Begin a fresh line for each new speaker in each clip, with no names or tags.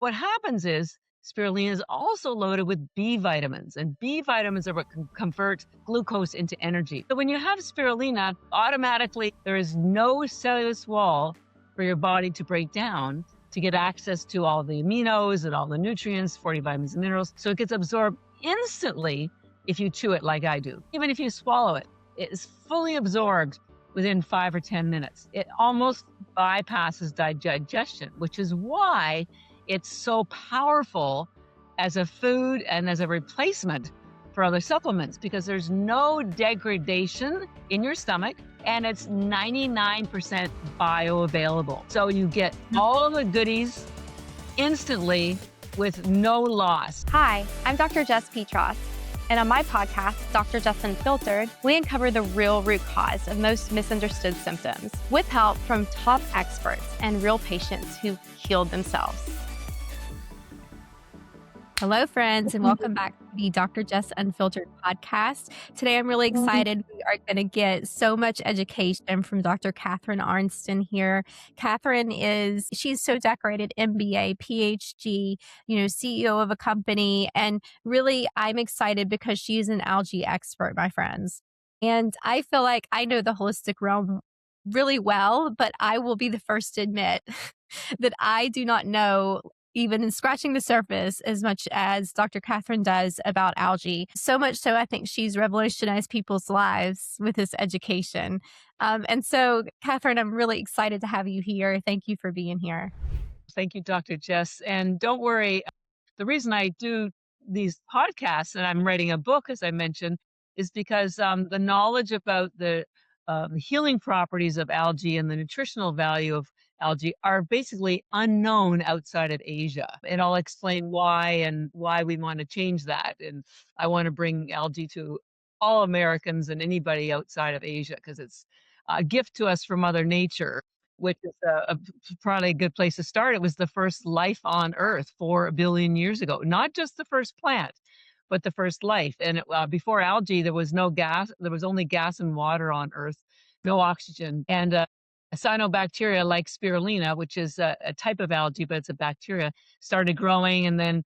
What happens is spirulina is also loaded with B vitamins, and B vitamins are what can convert glucose into energy. So when you have spirulina, automatically there is no cellulose wall for your body to break down to get access to all the aminos and all the nutrients, 40 vitamins and minerals. So it gets absorbed instantly if you chew it like I do. Even if you swallow it, it is fully absorbed within 5 or 10 minutes. It almost bypasses digestion, which is why it's so powerful as a food and as a replacement for other supplements, because there's no degradation in your stomach and it's 99% bioavailable. So you get all the goodies instantly with no loss.
Hi, I'm Dr.jessicapeatross, and on my podcast, Dr. Jess Unfiltered, we uncover the real root cause of most misunderstood symptoms with help from top experts and real patients who've healed themselves. Hello, friends, and welcome back to the Dr. Jess Unfiltered podcast. Today, I'm really excited. We are going to get so much education from Dr. Catherine Arnston here. Catherine she's so decorated, MBA, PhD, CEO of a company. And really, I'm excited because she's an algae expert, my friends. And I feel like I know the holistic realm really well, but I will be the first to admit that I do not know even in scratching the surface as much as Dr. Catherine does about algae. So much so, I think she's revolutionized people's lives with this education. And so, Catherine, I'm really excited to have you here. Thank you for being here.
Thank you, Dr. Jess. And don't worry, the reason I do these podcasts and I'm writing a book, as I mentioned, is because the knowledge about the healing properties of algae and the nutritional value of algae are basically unknown outside of Asia. And I'll explain why and why we want to change that. And I want to bring algae to all Americans and anybody outside of Asia because it's a gift to us from Mother Nature, which is probably a good place to start. It was the first life on Earth 4 billion years ago, not just the first plant, but the first life. And before algae, there was no gas. There was only gas and water on Earth, no oxygen. And cyanobacteria like spirulina, which is a type of algae, but it's a bacteria, started growing and then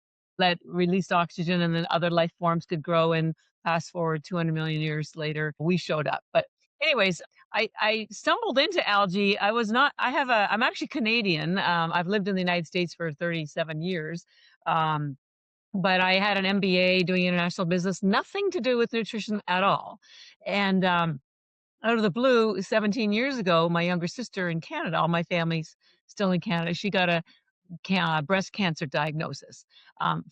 released oxygen, and then other life forms could grow. And fast forward 200 million years later, we showed up. But anyways, I stumbled into algae. I'm actually Canadian. I've lived in the United States for 37 years. But I had an MBA doing international business, nothing to do with nutrition at all. And out of the blue, 17 years ago, my younger sister in Canada, all my family's still in Canada, she got a breast cancer diagnosis.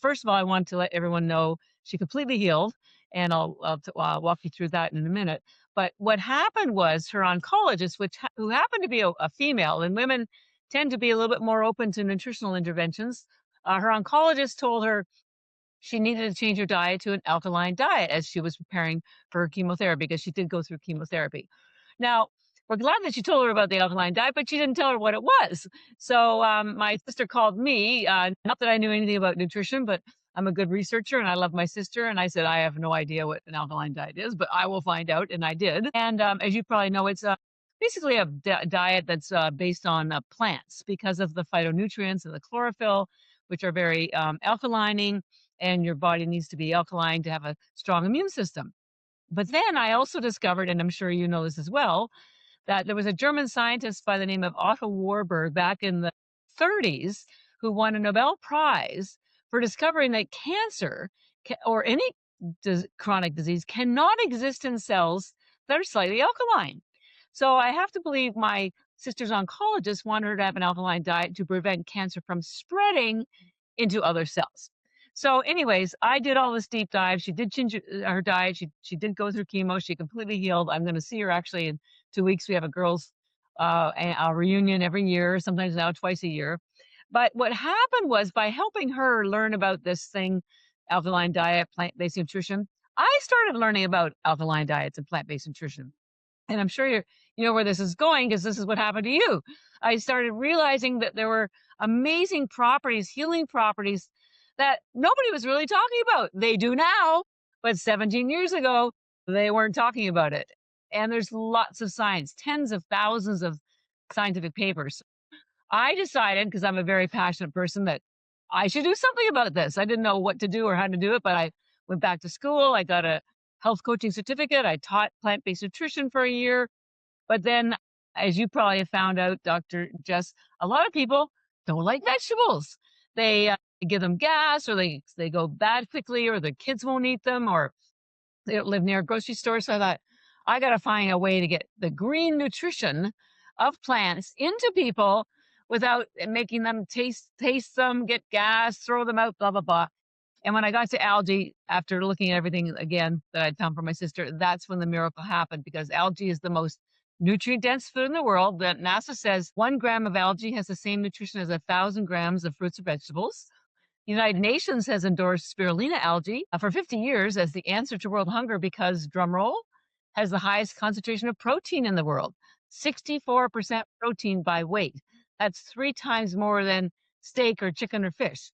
First of all, I want to let everyone know she completely healed, and I'll walk you through that in a minute. But what happened was her oncologist, who happened to be a female, and women tend to be a little bit more open to nutritional interventions, her oncologist told her she needed to change her diet to an alkaline diet as she was preparing for her chemotherapy, because she did go through chemotherapy. Now, we're glad that she told her about the alkaline diet, but she didn't tell her what it was. So my sister called me, not that I knew anything about nutrition, but I'm a good researcher and I love my sister. And I said, I have no idea what an alkaline diet is, but I will find out. And I did. And as you probably know, it's basically a diet that's based on plants because of the phytonutrients and the chlorophyll, which are very alkalining. And your body needs to be alkaline to have a strong immune system. But then I also discovered, and I'm sure you know this as well, that there was a German scientist by the name of Otto Warburg back in the 30s who won a Nobel Prize for discovering that cancer or any chronic disease cannot exist in cells that are slightly alkaline. So I have to believe my sister's oncologist wanted her to have an alkaline diet to prevent cancer from spreading into other cells. So anyways, I did all this deep dive. She did change her diet. She did go through chemo. She completely healed. I'm going to see her actually in 2 weeks. We have a girls' a reunion every year, sometimes now twice a year. But what happened was, by helping her learn about this thing, alkaline diet, plant-based nutrition, I started learning about alkaline diets and plant-based nutrition. And I'm sure you know where this is going, because this is what happened to you. I started realizing that there were amazing properties, healing properties, that nobody was really talking about. They do now, but 17 years ago, they weren't talking about it. And there's lots of science, tens of thousands of scientific papers. I decided, because I'm a very passionate person, that I should do something about this. I didn't know what to do or how to do it, but I went back to school. I got a health coaching certificate. I taught plant-based nutrition for a year. But then, as you probably have found out, Dr. Jess, a lot of people don't like vegetables. They give them gas, or they go bad quickly, or the kids won't eat them, or they don't live near a grocery store. So I thought, I got to find a way to get the green nutrition of plants into people without making them taste them, get gas, throw them out, blah, blah, blah. And when I got to algae, after looking at everything again that I'd found for my sister, that's when the miracle happened, because algae is the most nutrient dense food in the world. That NASA says 1 gram of algae has the same nutrition as 1,000 grams of fruits or vegetables. The United Nations has endorsed spirulina algae for 50 years as the answer to world hunger because, drumroll, has the highest concentration of protein in the world, 64% protein by weight. That's 3 times more than steak or chicken or fish.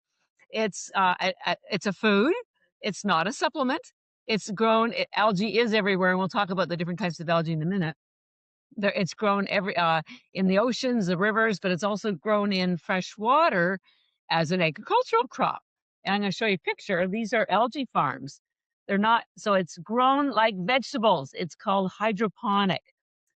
It's a food. It's not a supplement. It's grown. Algae is everywhere, and we'll talk about the different types of algae in a minute. It's grown in the oceans, the rivers, but it's also grown in fresh water as an agricultural crop. And I'm going to show you a picture. These are algae farms. They're not, so it's grown like vegetables. It's called hydroponic.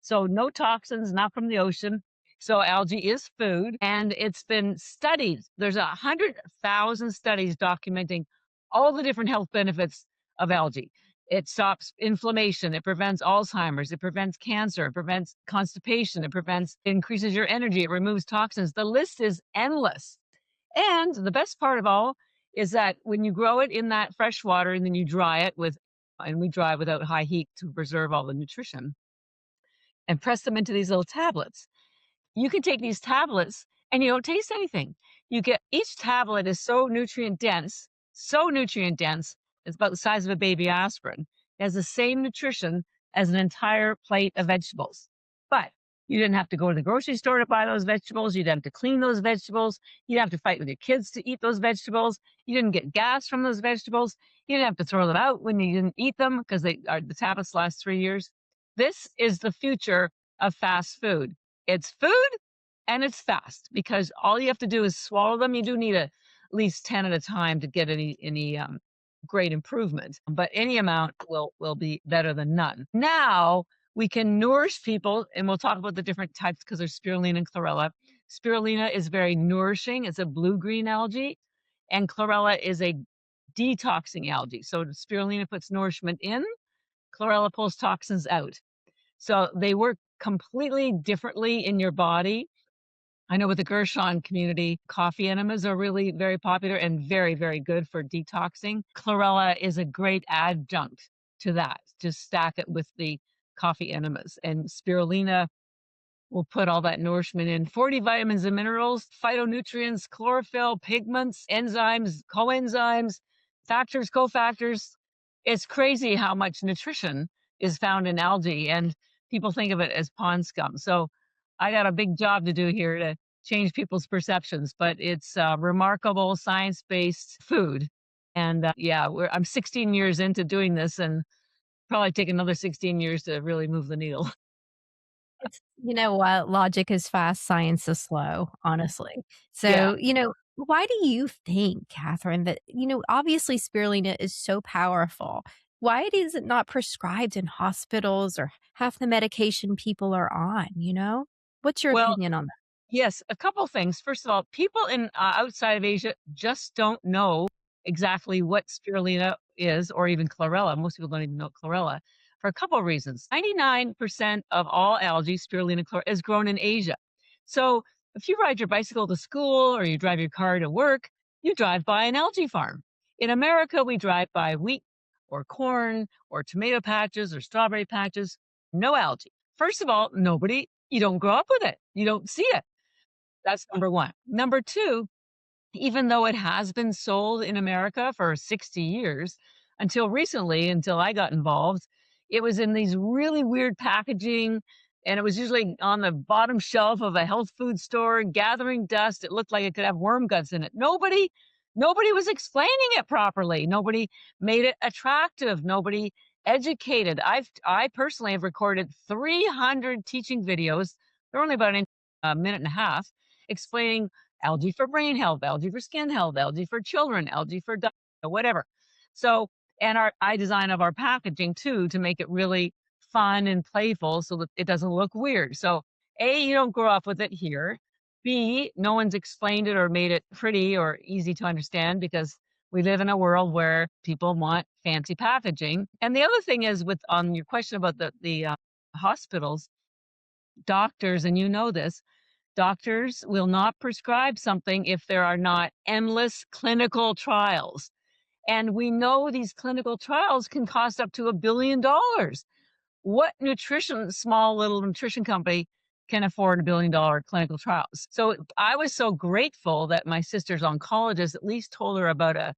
So no toxins, not from the ocean. So algae is food, and it's been studied. There's 100,000 studies documenting all the different health benefits of algae. It stops inflammation. It prevents Alzheimer's. It prevents cancer. It prevents constipation. It increases your energy. It removes toxins. The list is endless. And the best part of all is that when you grow it in that fresh water and then you dry it and we dry without high heat to preserve all the nutrition, and press them into these little tablets. You can take these tablets and you don't taste anything. Each tablet is so nutrient dense, it's about the size of a baby aspirin. It has the same nutrition as an entire plate of vegetables. But you didn't have to go to the grocery store to buy those vegetables. You didn't have to clean those vegetables. You didn't have to fight with your kids to eat those vegetables. You didn't get gas from those vegetables. You didn't have to throw them out when you didn't eat them because the tablets last 3 years. This is the future of fast food. It's food and it's fast because all you have to do is swallow them. You do need at least 10 at a time to get any great improvement, but any amount will be better than none. Now we can nourish people, and we'll talk about the different types because there's spirulina and chlorella. Spirulina is very nourishing. It's a blue-green algae, and chlorella is a detoxing algae. So spirulina puts nourishment in, chlorella pulls toxins out. So they work completely differently in your body. I know with the Gershon community, coffee enemas are really very popular and very, very good for detoxing. Chlorella is a great adjunct to that. Just stack it with the coffee enemas. And spirulina will put all that nourishment in. 40 vitamins and minerals, phytonutrients, chlorophyll, pigments, enzymes, coenzymes, factors, cofactors. It's crazy how much nutrition is found in algae, and people think of it as pond scum. So I got a big job to do here to change people's perceptions, but it's remarkable science-based food. And I'm 16 years into doing this, and probably take another 16 years to really move the needle.
It's, you know what? Logic is fast, science is slow, honestly.
Yeah.
So, why do you think, Catherine, that, obviously spirulina is so powerful? Why is it not prescribed in hospitals or half the medication people are on, What's your
Well,
opinion on that?
yes, a couple things. First of all, people in outside of Asia just don't know exactly what spirulina is, or even chlorella. Most people don't even know chlorella for a couple of reasons. 99% of all algae, spirulina chlorella, is grown in Asia. So if you ride your bicycle to school or you drive your car to work, you drive by an algae farm. In America, we drive by wheat or corn or tomato patches or strawberry patches. No algae. First of all, you don't grow up with it. You don't see it. That's number one. Number two, even though it has been sold in America for 60 years, until recently, until I got involved, it was in these really weird packaging, and it was usually on the bottom shelf of a health food store, gathering dust. It looked like it could have worm guts in it. Nobody was explaining it properly. Nobody made it attractive. Nobody educated. I personally have recorded 300 teaching videos. They're only about a minute and a half, explaining algae for brain health, algae for skin health, algae for children, algae for whatever. So, and I design of our packaging too to make it really fun and playful so that it doesn't look weird. So, A, you don't grow up with it here. B, no one's explained it or made it pretty or easy to understand because we live in a world where people want fancy packaging. And the other thing is, with on your question about the hospitals, doctors, and you know this, doctors will not prescribe something if there are not endless clinical trials. And we know these clinical trials can cost up to $1 billion. What small little nutrition company can afford $1 billion clinical trials? So I was so grateful that my sister's oncologist at least told her about a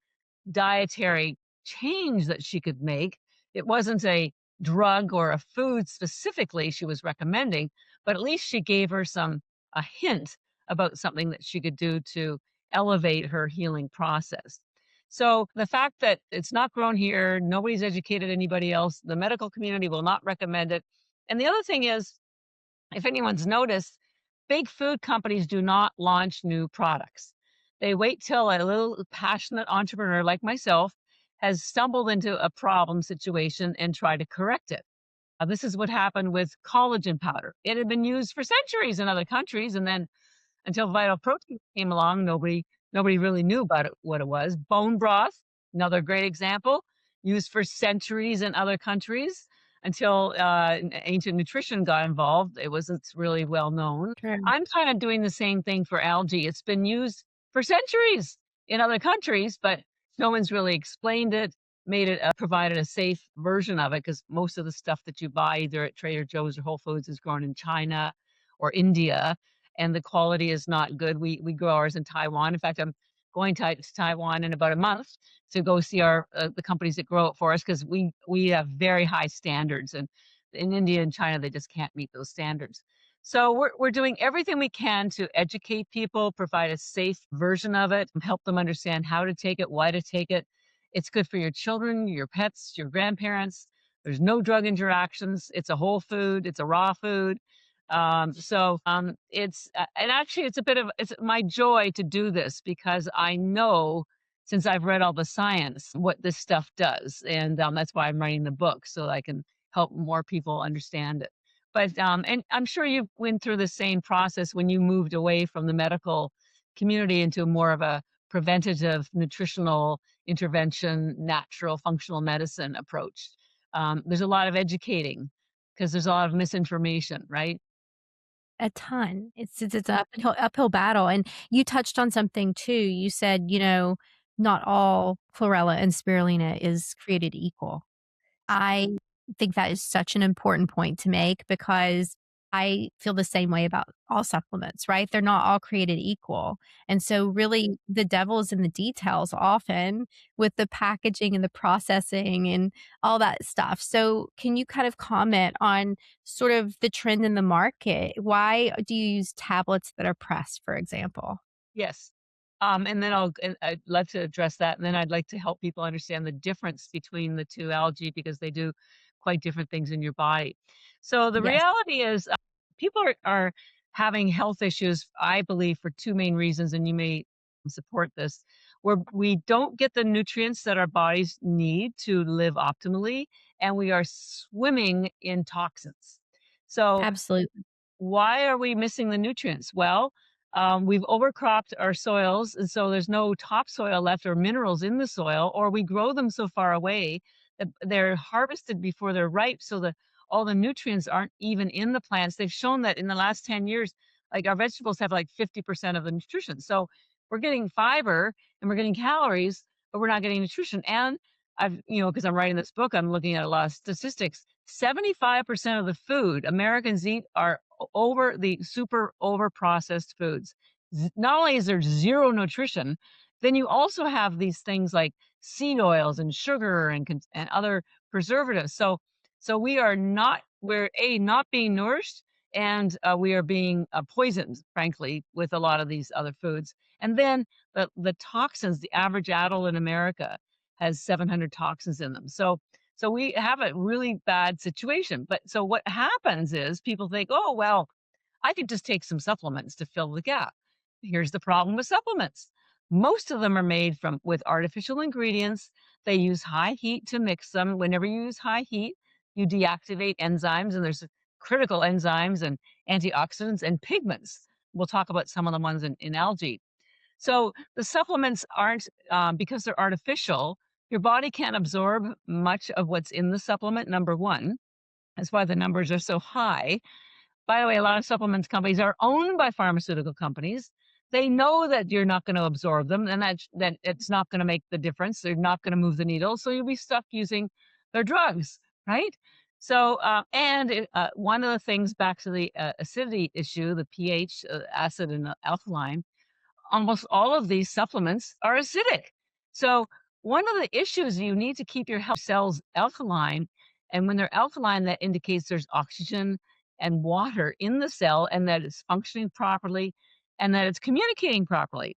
dietary change that she could make. It wasn't a drug or a food specifically she was recommending, but at least she gave her a hint about something that she could do to elevate her healing process. So the fact that it's not grown here, nobody's educated anybody else, the medical community will not recommend it. And the other thing is, if anyone's noticed, big food companies do not launch new products. They wait till a little passionate entrepreneur like myself has stumbled into a problem situation and try to correct it. This is what happened with collagen powder. It had been used for centuries in other countries, and then until Vital Protein came along, nobody really knew about it, what it was. Bone broth, another great example, used for centuries in other countries until ancient nutrition got involved. It wasn't really well known.
True.
I'm kind of doing the same thing for algae. It's been used for centuries in other countries, but no one's really explained it, made it, provided a safe version of it, because most of the stuff that you buy either at Trader Joe's or Whole Foods is grown in China or India, and the quality is not good. We grow ours in Taiwan. In fact, I'm going to Taiwan in about a month to go see our the companies that grow it for us, because we have very high standards, and in India and China they just can't meet those standards. So we're doing everything we can to educate people, provide a safe version of it, help them understand how to take it, why to take it. It's good for your children, your pets, your grandparents. There's no drug interactions. It's a whole food. It's a raw food. It's and actually it's my joy to do this because I know, since I've read all the science, what this stuff does, and that's why I'm writing the book, so I can help more people understand it. But and I'm sure you went through the same process when you moved away from the medical community into more of a preventative nutritional intervention, natural functional medicine approach. There's a lot of educating because there's a lot of misinformation, right?
A ton. It's an uphill battle, and you touched on something too. You said, not all chlorella and spirulina is created equal. I think that is such an important point to make because I feel the same way about all supplements, right? They're not all created equal. And so, really, the devil is in the details often with the packaging and the processing and all that stuff. So, can you kind of comment on sort of the trend in the market? Why do you use tablets that are pressed, for example?
Yes. And then I'd love to address that. And then I'd like to help people understand the difference between the two algae because they do quite different things in your body. So the
Yes,
reality is, people are having health issues, I believe, for two main reasons, and you may support this, where we don't get the nutrients that our bodies need to live optimally, and we are swimming in toxins. So
absolutely.
why are we missing the nutrients? Well, we've overcropped our soils, and so there's no topsoil left or minerals in the soil, or we grow them so far away that they're harvested before they're ripe, so that all the nutrients aren't even in the plants. They've shown that in the last 10 years, like our vegetables have like 50% of the nutrition. So we're getting fiber and we're getting calories, but we're not getting nutrition. And because I'm writing this book, I'm looking at a lot of statistics. 75% of the food Americans eat are over the super over processed foods. Not only is there zero nutrition, then you also have these things like seed oils and sugar and other preservatives. So we're not being nourished, and we are being poisoned, frankly, with a lot of these other foods. And then the toxins, the average adult in America has 700 toxins in them. So we have a really bad situation. But so what happens is people think, oh, well, I could just take some supplements to fill the gap. here's the problem with supplements. Most of them are made with artificial ingredients. They use high heat to mix them. Whenever you use high heat, you deactivate enzymes, and there's critical enzymes and antioxidants and pigments. We'll talk about some of the ones in algae. So the supplements aren't, because they're artificial, your body can't absorb much of what's in the supplement, number one. That's why the numbers are so high. By the way, a lot of supplements companies are owned by pharmaceutical companies. They know that you're not going to absorb them, and that it's not going to make the difference. They're not going to move the needle, so you'll be stuck using their drugs, right? So, one of the things, back to the acidity issue, the pH, acid and alkaline, almost all of these supplements are acidic. So one of the issues, you need to keep your cells alkaline. And when they're alkaline, that indicates there's oxygen and water in the cell, and that it's functioning properly, and that it's communicating properly.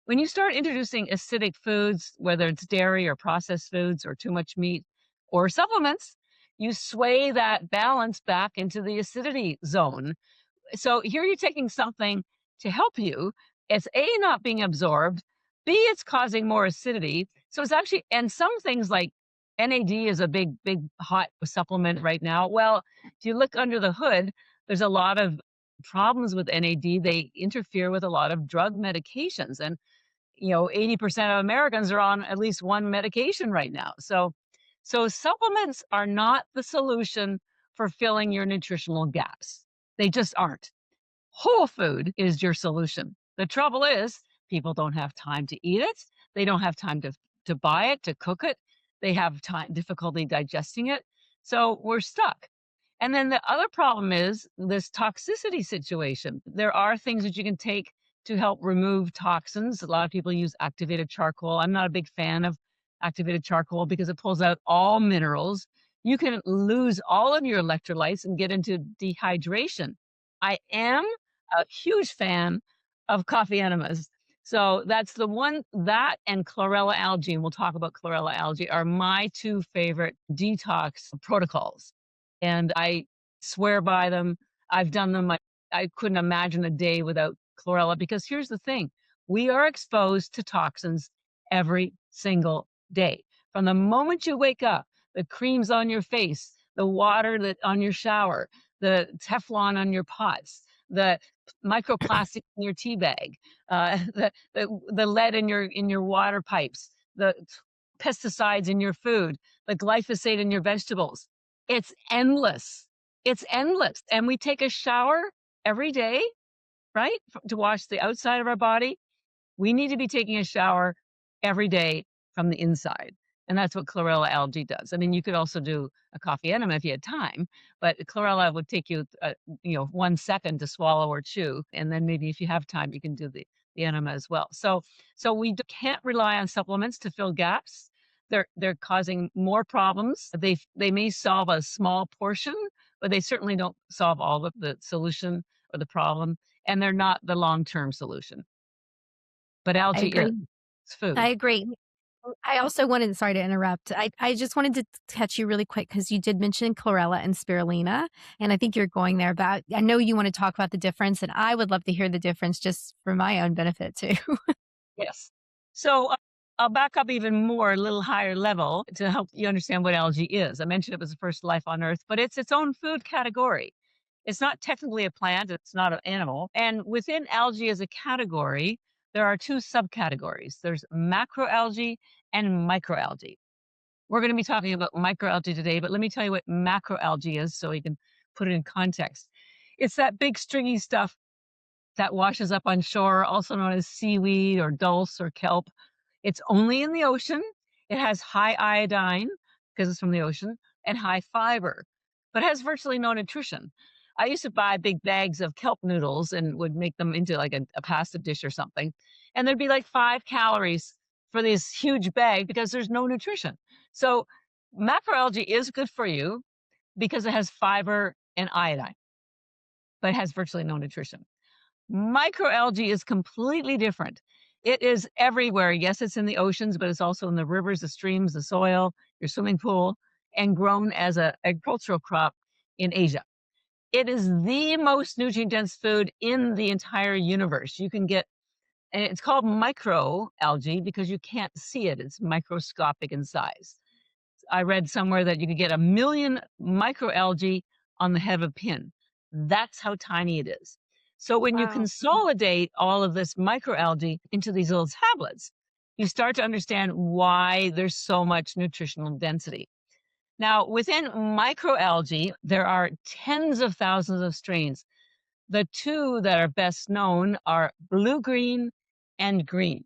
When you start introducing acidic foods, whether it's dairy or processed foods or too much meat or supplements, you sway that balance back into the acidity zone. So here you're taking something to help you. It's A, not being absorbed. B, it's causing more acidity. So it's actually, and some things like NAD is a big hot supplement right now. Well, if you look under the hood, there's a lot of problems with NAD. They interfere with a lot of drug medications. And, 80% of Americans are on at least one medication right now. So supplements are not the solution for filling your nutritional gaps. They just aren't. Whole food is your solution. The trouble is, people don't have time to eat it. They don't have time to buy it, to cook it. They have difficulty digesting it. So we're stuck. And then the other problem is this toxicity situation. There are things that you can take to help remove toxins. A lot of people use activated charcoal. I'm not a big fan of activated charcoal because it pulls out all minerals. You can lose all of your electrolytes and get into dehydration. I am a huge fan of coffee enemas. So that's the one, that and chlorella algae, and we'll talk about chlorella algae, are my two favorite detox protocols. And I swear by them. I've done them. I couldn't imagine a day without chlorella, because here's the thing. We are exposed to toxins every single day. From the moment you wake up, the creams on your face, the water that on your shower, the Teflon on your pots, the microplastic in your tea bag, the lead in your water pipes, the pesticides in your food, the glyphosate in your vegetables. It's endless. It's endless. And we take a shower every day, right? To wash the outside of our body. We need to be taking a shower every day from the inside. And that's what chlorella algae does. I mean, you could also do a coffee enema if you had time, but chlorella would take you, 1 second to swallow or chew. And then maybe if you have time, you can do the enema as well. So we can't rely on supplements to fill gaps. They're causing more problems. They may solve a small portion, but they certainly don't solve all of the solution or the problem. And they're not the long-term solution. But algae is food.
I agree. I also wanted, sorry to interrupt. I just wanted to touch you really quick because you did mention chlorella and spirulina, and I think you're going there. But I know you want to talk about the difference, and I would love to hear the difference just for my own benefit too.
Yes. So I'll back up even more, a little higher level, to help you understand what algae is. I mentioned it was the first life on Earth, but it's its own food category. It's not technically a plant. It's not an animal. And within algae as a category, there are two subcategories. There's macroalgae and microalgae. We're going to be talking about microalgae today, but let me tell you what macroalgae is so you can put it in context. It's that big stringy stuff that washes up on shore, also known as seaweed or dulse or kelp. It's only in the ocean. It has high iodine because it's from the ocean, and high fiber, but has virtually no nutrition. I used to buy big bags of kelp noodles and would make them into like a pasta dish or something. And there'd be like 5 calories for this huge bag because there's no nutrition. So macroalgae is good for you because it has fiber and iodine, but it has virtually no nutrition. Microalgae is completely different. It is everywhere. Yes, it's in the oceans, but it's also in the rivers, the streams, the soil, your swimming pool, and grown as an agricultural crop in Asia. It is the most nutrient-dense food in the entire universe. You can get And it's called microalgae because you can't see it. It's microscopic in size. I read somewhere that you could get 1 million microalgae on the head of a pin. That's how tiny it is. So when you
Wow.
consolidate all of this microalgae into these little tablets, you start to understand why there's so much nutritional density. Now, within microalgae, there are tens of thousands of strains. The two that are best known are blue-green and green.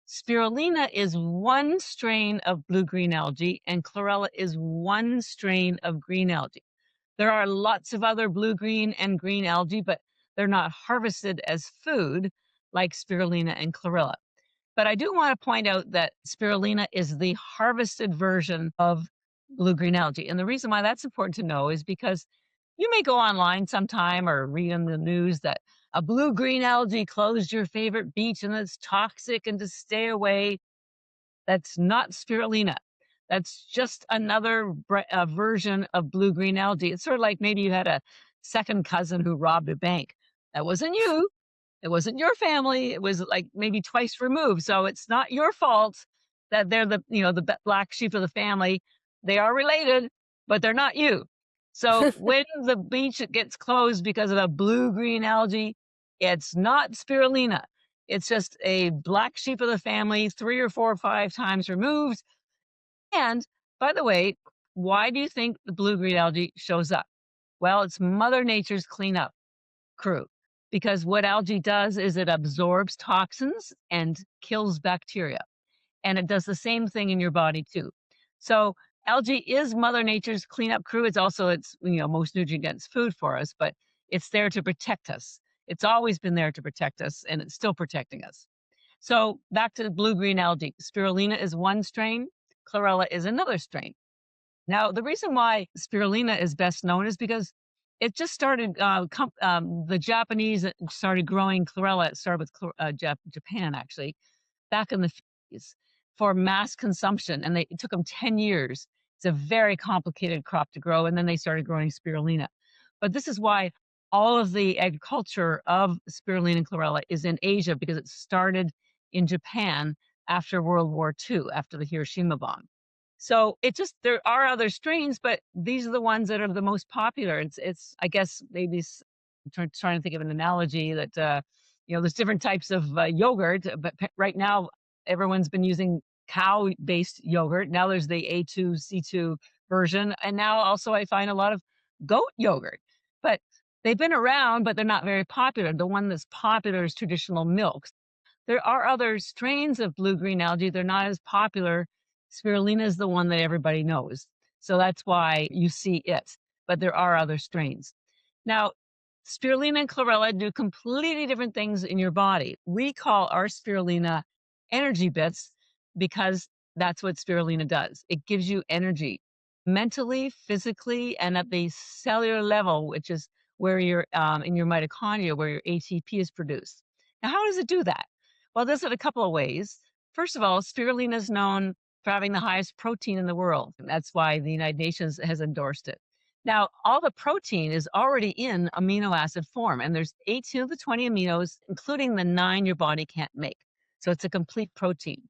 Spirulina is one strain of blue-green algae, and chlorella is one strain of green algae. There are lots of other blue-green and green algae, but they're not harvested as food like spirulina and chlorella. But I do want to point out that spirulina is the harvested version of blue-green algae. And the reason why that's important to know is because you may go online sometime or read in the news that a blue-green algae closed your favorite beach and it's toxic and to stay away. That's not spirulina. That's just another version of blue-green algae. It's sort of like maybe you had a second cousin who robbed a bank. That wasn't you. It wasn't your family. It was like maybe twice removed. So it's not your fault that they're the black sheep of the family. They are related, but they're not you. So when the beach gets closed because of a blue-green algae, it's not spirulina. It's just a black sheep of the family, 3 or 4 or 5 times removed. And by the way, why do you think the blue-green algae shows up? Well, it's Mother Nature's cleanup crew. Because what algae does is it absorbs toxins and kills bacteria. And it does the same thing in your body too. So algae is Mother Nature's cleanup crew. It's also its most nutrient dense food for us, but it's there to protect us. It's always been there to protect us, and it's still protecting us. So back to the blue-green algae. Spirulina is one strain, chlorella is another strain. Now, the reason why spirulina is best known is because it just started, the Japanese started growing chlorella. It started with Japan, actually, back in the 50s for mass consumption. And it took them 10 years. It's a very complicated crop to grow. And then they started growing spirulina. But this is why all of the agriculture of spirulina and chlorella is in Asia, because it started in Japan after World War II, after the Hiroshima bomb. So there are other strains, but these are the ones that are the most popular. It's I guess maybe trying to think of an analogy that there's different types of yogurt, but right now everyone's been using cow-based yogurt. Now there's the A2, C2 version, and now also I find a lot of goat yogurt. But they've been around, but they're not very popular. The one that's popular is traditional milks. There are other strains of blue-green algae. They're not as popular. Spirulina is the one that everybody knows. So that's why you see it. But there are other strains. Now, spirulina and chlorella do completely different things in your body. We call our spirulina energy bits because that's what spirulina does. It gives you energy mentally, physically, and at the cellular level, which is where you're in your mitochondria, where your ATP is produced. Now, how does it do that? Well, it does it a couple of ways. First of all, spirulina is known for having the highest protein in the world. And that's why the United Nations has endorsed it. Now, all the protein is already in amino acid form, and there's 18 of the 20 aminos, including the 9 your body can't make. So it's a complete protein.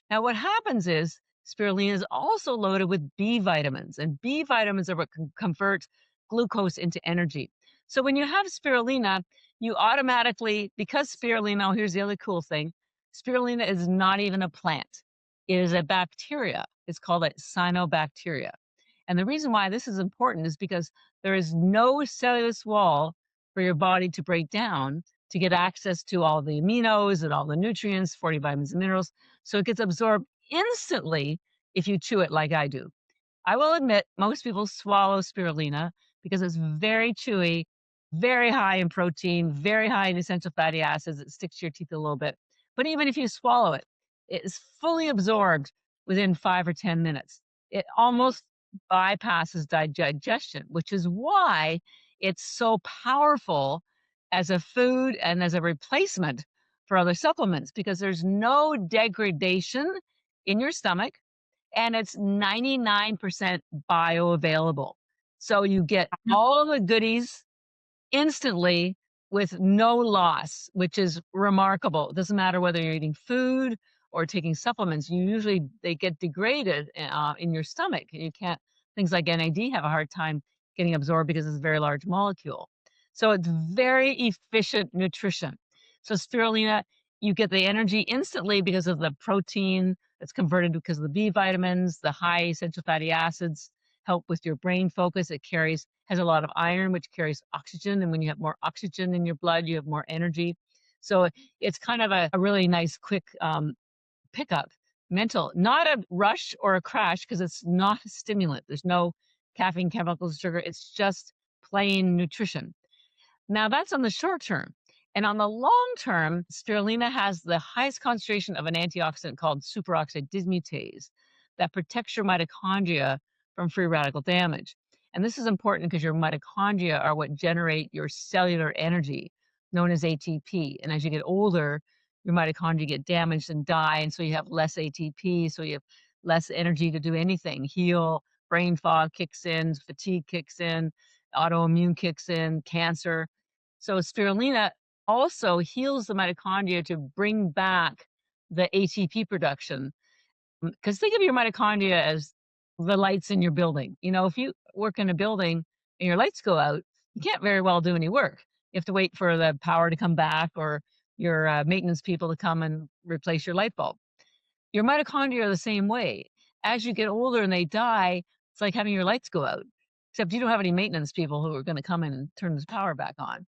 Now, what happens is spirulina is also loaded with B vitamins, and B vitamins are what can convert glucose into energy. So when you have spirulina, you automatically, because spirulina, here's the other cool thing, spirulina is not even a plant. It is a bacteria. It's called a cyanobacteria. And the reason why this is important is because there is no cellulose wall for your body to break down to get access to all the aminos and all the nutrients, 40 vitamins and minerals. So it gets absorbed instantly if you chew it like I do. I will admit, most people swallow spirulina because it's very chewy, very high in protein, very high in essential fatty acids. It sticks to your teeth a little bit. But even if you swallow it, it is fully absorbed within 5 or 10 minutes. It almost bypasses digestion, which is why it's so powerful as a food and as a replacement for other supplements, because there's no degradation in your stomach and it's 99% bioavailable. So you get all the goodies instantly with no loss, which is remarkable. It doesn't matter whether you're eating food or taking supplements. They get degraded in your stomach. You can't. Things like NAD have a hard time getting absorbed because it's a very large molecule. So it's very efficient nutrition. So spirulina, you get the energy instantly because of the protein that's converted because of the B vitamins, the high essential fatty acids help with your brain focus. It has a lot of iron, which carries oxygen. And when you have more oxygen in your blood, you have more energy. So it's kind of a really nice, quick pickup, mental, not a rush or a crash because it's not a stimulant. There's no caffeine, chemicals, sugar. It's just plain nutrition. Now that's on the short term. And on the long term, spirulina has the highest concentration of an antioxidant called superoxide dismutase that protects your mitochondria from free radical damage. And this is important because your mitochondria are what generate your cellular energy, known as ATP. And as you get older, your mitochondria get damaged and die. And so you have less ATP, so you have less energy to do anything. Heal, brain fog kicks in, fatigue kicks in, autoimmune kicks in, cancer. So spirulina also heals the mitochondria to bring back the ATP production. Because think of your mitochondria as the lights in your building. If you work in a building and your lights go out, you can't very well do any work. You have to wait for the power to come back or your maintenance people to come and replace your light bulb. Your mitochondria are the same way. As you get older and they die, it's like having your lights go out, except you don't have any maintenance people who are going to come in and turn the power back on.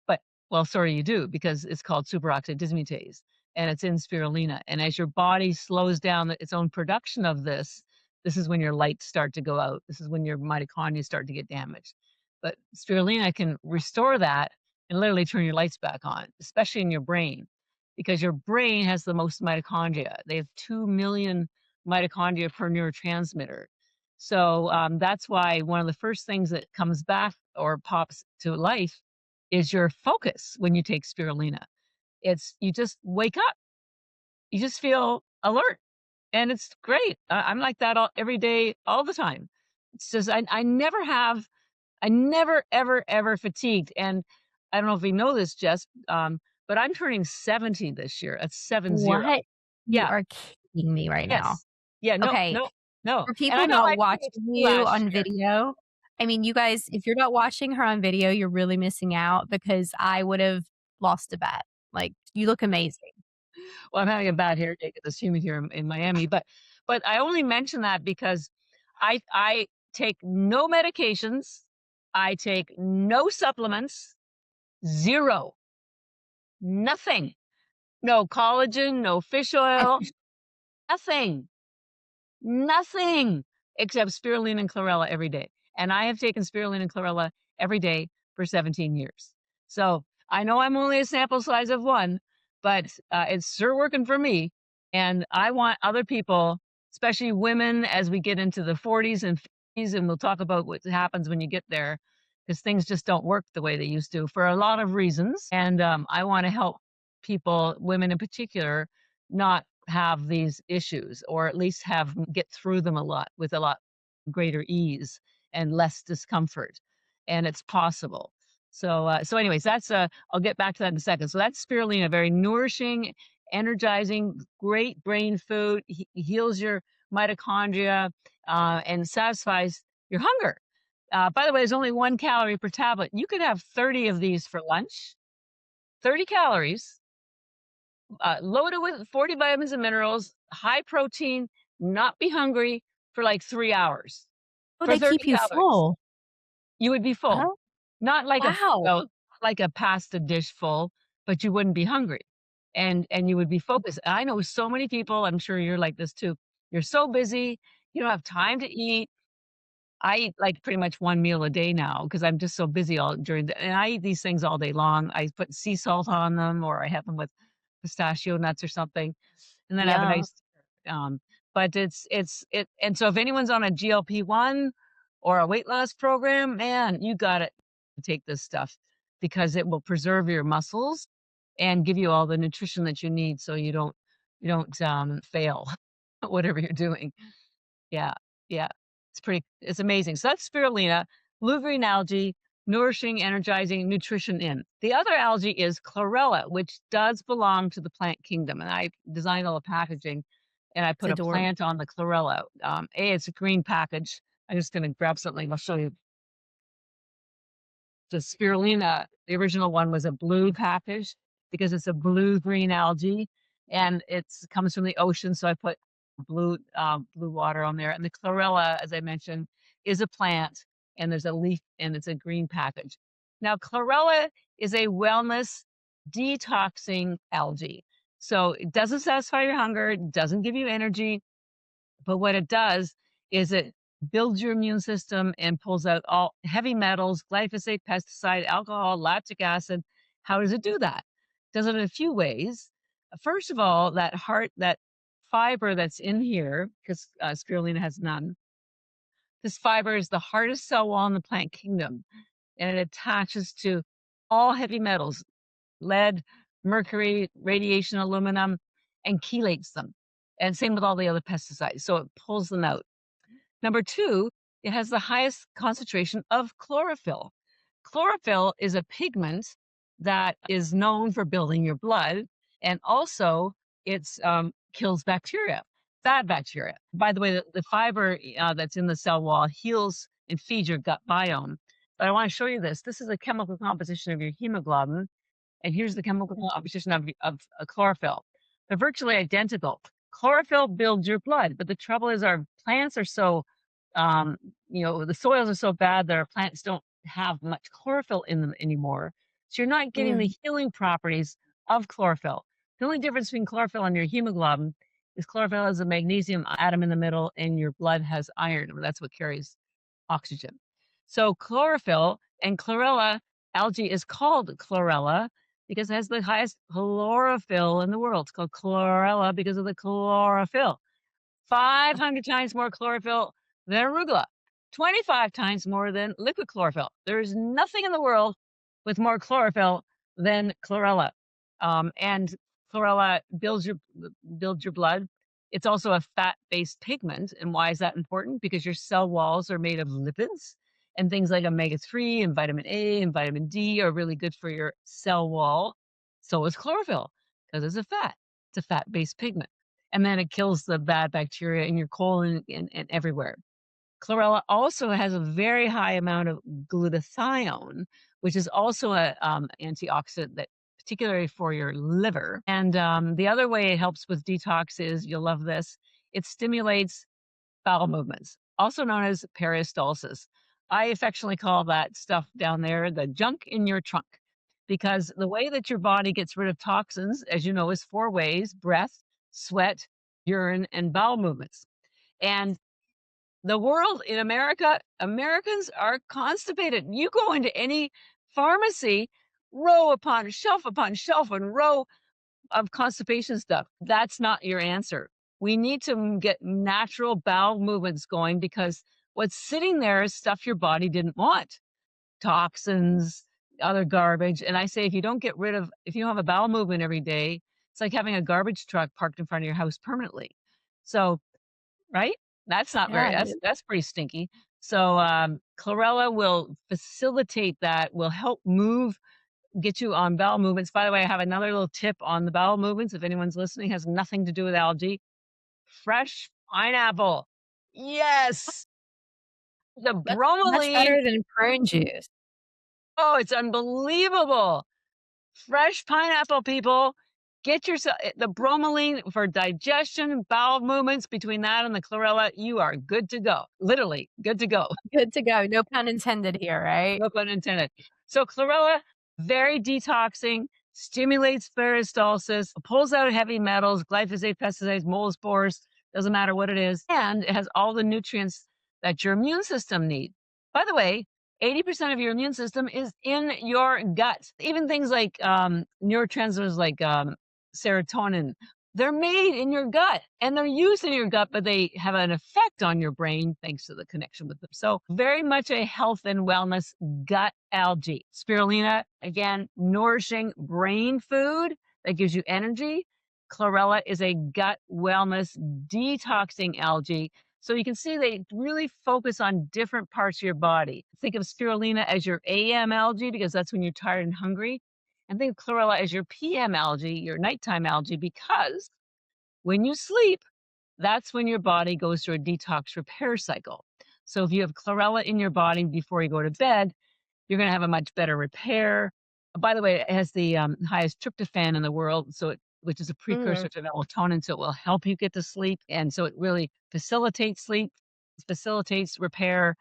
But, well, sorry, you do, because it's called superoxide dismutase and it's in spirulina. And as your body slows down its own production of this is when your lights start to go out. This is when your mitochondria start to get damaged. But spirulina can restore that and literally turn your lights back on, especially in your brain, because your brain has the most mitochondria. They have 2 million mitochondria per neurotransmitter. So that's why one of the first things that comes back or pops to life is your focus when you take spirulina. You just wake up. You just feel alert. And it's great. I'm like that every day, all the time. It's just, I never, ever, ever fatigued. And I don't know if you know this, Jess, but I'm turning 70 this year. That's 70.
What? You
Yeah.
are kidding me right now.
Yes. Yeah. No,
Okay.
no, no.
For
And I
people
got my
not watching you
last
on
year.
video, I mean, you guys, if you're not watching her on video, you're really missing out because I would have lost a bet. Like, you look amazing.
Well, I'm having a bad hair day because it's humid here in Miami, but I only mention that because I take no medications, I take no supplements, zero, nothing, no collagen, no fish oil, nothing, nothing except spirulina and chlorella every day. And I have taken spirulina and chlorella every day for 17 years. So I know I'm only a sample size of one, but it's sure working for me. And I want other people, especially women, as we get into the 40s and 50s, and we'll talk about what happens when you get there, because things just don't work the way they used to for a lot of reasons. And I want to help people, women in particular, not have these issues, or at least get through them with a lot greater ease and less discomfort. And it's possible. So anyways, I'll get back to that in a second. So that's spirulina, very nourishing, energizing, great brain food, heals your mitochondria, and satisfies your hunger. By the way, there's only 1 calorie per tablet. You could have 30 of these for lunch, 30 calories, loaded with 40 vitamins and minerals, high protein, not be hungry for like 3 hours.
Oh,
For
they
30
keep you
calories,
full.
you would be full.
Oh,
Not like
wow.
like a pasta dish full, but you wouldn't be hungry. And you would be focused. I know so many people, I'm sure you're like this too. You're so busy, you don't have time to eat. I eat like pretty much 1 meal a day now because I'm just so busy and I eat these things all day long. I put sea salt on them, or I have them with pistachio nuts or something, and then I have a
Yeah.
nice, um, but and so if anyone's on a GLP-1 or a weight loss program, man, you got to take this stuff because it will preserve your muscles and give you all the nutrition that you need so you don't fail whatever you're doing. Yeah, yeah. It's amazing. So that's spirulina, blue-green algae, nourishing, energizing, nutrition in. The other algae is chlorella, which does belong to the plant kingdom. And I designed all the packaging and I
It's
put a
adorable.
plant on the chlorella. It's a green package. I'm just going to grab something. I'll show you. The spirulina, the original one was a blue package because it's a blue-green algae and it comes from the ocean. So I put blue water on there. And the chlorella, as I mentioned, is a plant and there's a leaf and it's a green package. Now, chlorella is a wellness detoxing algae. So it doesn't satisfy your hunger, it doesn't give you energy, but what it does is it builds your immune system and pulls out all heavy metals, glyphosate, pesticide, alcohol, lactic acid. How does it do that? It does it in a few ways. First of all, that fiber that's in here, because spirulina has none, this fiber is the hardest cell wall in the plant kingdom, and it attaches to all heavy metals, lead, mercury, radiation, aluminum, and chelates them. And same with all the other pesticides. So it pulls them out. Number two, it has the highest concentration of chlorophyll. Chlorophyll is a pigment that is known for building your blood, and also it kills bacteria, bad bacteria. By the way, the fiber that's in the cell wall heals and feeds your gut biome. But I want to show you this. This is a chemical composition of your hemoglobin, and here's the chemical composition of chlorophyll. They're virtually identical. Chlorophyll builds your blood, but the trouble is our plants are so, the soils are so bad that our plants don't have much chlorophyll in them anymore. So you're not getting
Yeah.
the healing properties of chlorophyll. The only difference between chlorophyll and your hemoglobin is chlorophyll has a magnesium atom in the middle and your blood has iron. That's what carries oxygen. So chlorophyll and chlorella algae is called chlorella because it has the highest chlorophyll in the world. It's called chlorella because of the chlorophyll. 500 times more chlorophyll than arugula, 25 times more than liquid chlorophyll. There is nothing in the world with more chlorophyll than chlorella. And chlorella builds your blood. It's also a fat-based pigment. And why is that important? Because your cell walls are made of lipids, and things like omega-3 and vitamin A and vitamin D are really good for your cell wall. So is chlorophyll because it's a fat. It's a fat-based pigment. And then it kills the bad bacteria in your colon and everywhere. Chlorella also has a very high amount of glutathione, which is also a antioxidant that particularly for your liver. And the other way it helps with detox is, you'll love this, it stimulates bowel movements, also known as peristalsis. I affectionately call that stuff down there the junk in your trunk, because the way that your body gets rid of toxins, as you know, is four ways: breath, sweat, urine, and bowel movements. And the world in America, Americans are constipated. You go into any pharmacy, row upon shelf and row of constipation stuff. That's not your answer. We need to get natural bowel movements going because what's sitting there is stuff your body didn't want. Toxins, other garbage. And I say if you don't have a bowel movement every day, it's like having a garbage truck parked in front of your house permanently. So, right? That's not
Yeah.
that's pretty stinky. So, chlorella will facilitate that, will help get you on bowel movements. By the way, I have another little tip on the bowel movements. If anyone's listening, has nothing to do with algae. Fresh pineapple. Yes. The
That's much
bromelain.
better than prune juice.
Oh, it's unbelievable. Fresh pineapple, people. Get yourself the bromelain for digestion, bowel movements. Between that and the chlorella, you are good to go. Literally good to go.
Good to go. No pun intended here, right?
No pun intended. So chlorella, very detoxing, stimulates peristalsis, pulls out heavy metals, glyphosate, pesticides, mold spores, doesn't matter what it is. And it has all the nutrients that your immune system needs. By the way, 80% of your immune system is in your gut. Even things like neurotransmitters like serotonin, they're made in your gut and they're used in your gut, but they have an effect on your brain thanks to the connection with them. So very much a health and wellness gut algae. Spirulina, again, nourishing brain food that gives you energy. Chlorella is a gut wellness detoxing algae. So you can see they really focus on different parts of your body. Think of spirulina as your AM algae because that's when you're tired and hungry. And think of chlorella as your PM algae, your nighttime algae, because when you sleep, that's when your body goes through a detox repair cycle. So if you have chlorella in your body before you go to bed, you're going to have a much better repair. By the way, it has the highest tryptophan in the world, which is a
Mm.
precursor to melatonin, so it will help you get to sleep, and so it really facilitates sleep, facilitates repair,